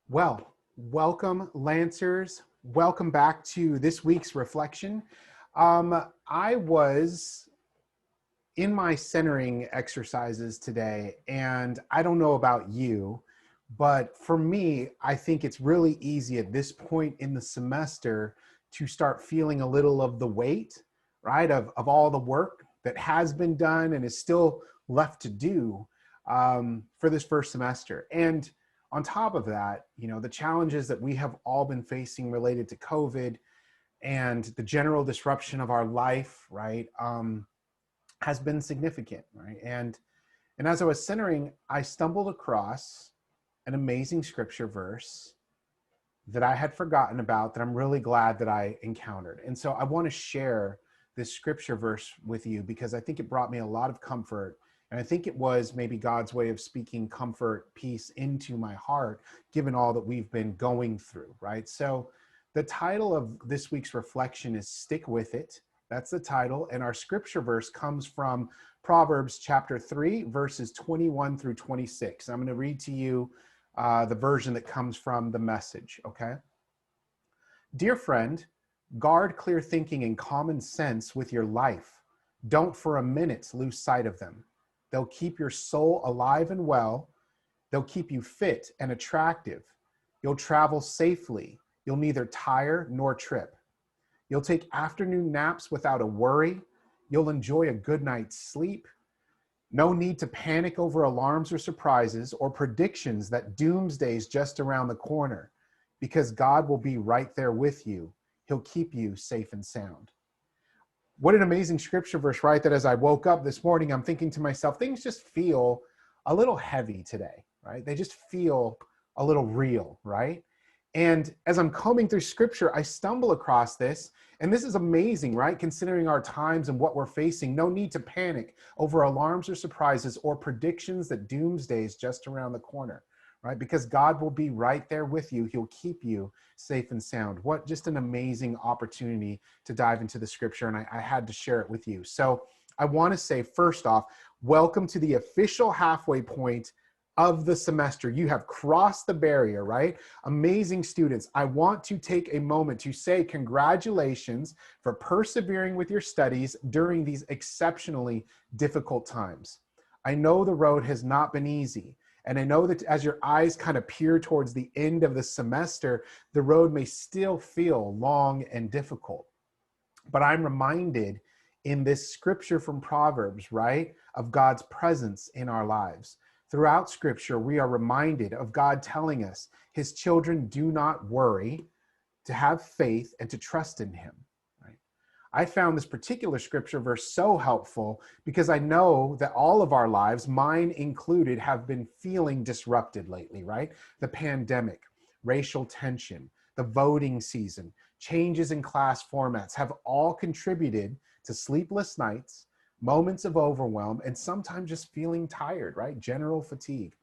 Well, welcome, Lancers. Welcome back to this week's reflection. I was in my centering exercises today, and I don't know about you, but for me, I think it's really easy at this point in the semester to start feeling a little of the weight, right, of all the work that has been done and is still left to do for this first semester. And on top of that, the challenges that we have all been facing related to COVID and the general disruption of our life, right, has been significant, right? And as I was centering, I stumbled across an amazing scripture verse that I had forgotten about that I'm really glad that I encountered. And so I want to share this scripture verse with you because I think it brought me a lot of comfort. And I think it was maybe God's way of speaking comfort, peace into my heart, given all that we've been going through, right? So the title of this week's reflection is Stick With It. That's the title. And our scripture verse comes from Proverbs chapter 3, verses 21 through 26. I'm going to read to you the version that comes from the Message, okay? Dear friend, guard clear thinking and common sense with your life. Don't for a minute lose sight of them. They'll keep your soul alive and well. They'll keep you fit and attractive. You'll travel safely. You'll neither tire nor trip. You'll take afternoon naps without a worry. You'll enjoy a good night's sleep. No need to panic over alarms or surprises or predictions that doomsday's just around the corner, because God will be right there with you. He'll keep you safe and sound. What an amazing scripture verse, right? That as I woke up this morning, I'm thinking to myself, things just feel a little heavy today, right? They just feel a little real, right? And as I'm combing through scripture, I stumble across this, and this is amazing, right? Considering our times and what we're facing, no need to panic over alarms or surprises or predictions that doomsday is just around the corner, right? Because God will be right there with you. He'll keep you safe and sound. What just an amazing opportunity to dive into the scripture, and I had to share it with you. So I want to say, first off, welcome to the official halfway point of the semester. You have crossed the barrier, right? Amazing students. I want to take a moment to say congratulations for persevering with your studies during these exceptionally difficult times. I know the road has not been easy. And I know that as your eyes kind of peer towards the end of the semester, the road may still feel long and difficult. But I'm reminded in this scripture from Proverbs, right, of God's presence in our lives. Throughout scripture, we are reminded of God telling us his children do not worry, to have faith and to trust in him. Right? I found this particular scripture verse so helpful because I know that all of our lives, mine included, have been feeling disrupted lately, right? The pandemic, racial tension, the voting season, changes in class formats have all contributed to sleepless nights, moments of overwhelm, and sometimes just feeling tired, right? General fatigue.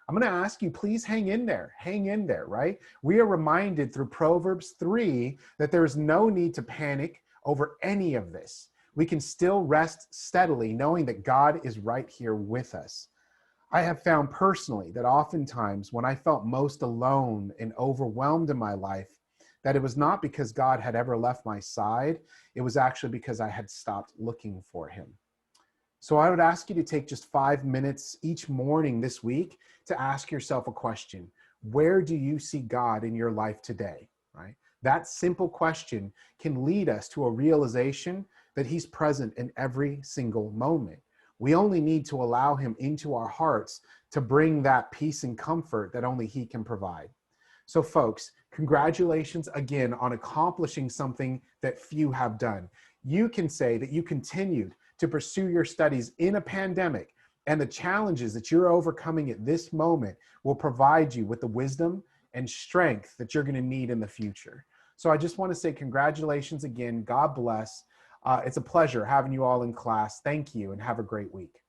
I'm going to ask you, please hang in there, right? We are reminded through Proverbs 3 that there is no need to panic over any of this. We can still rest steadily knowing that God is right here with us. I have found personally that oftentimes when I felt most alone and overwhelmed in my life, that it was not because God had ever left my side. It was actually because I had stopped looking for him. So I would ask you to take just 5 minutes each morning this week to ask yourself a question. Where do you see God in your life today, right? That simple question can lead us to a realization that he's present in every single moment. We only need to allow him into our hearts to bring that peace and comfort that only he can provide. So folks, congratulations again on accomplishing something that few have done. You can say that you continued to pursue your studies in a pandemic, and the challenges that you're overcoming at this moment will provide you with the wisdom and strength that you're going to need in the future. So I just want to say congratulations again. God bless. It's a pleasure having you all in class. Thank you, and have a great week.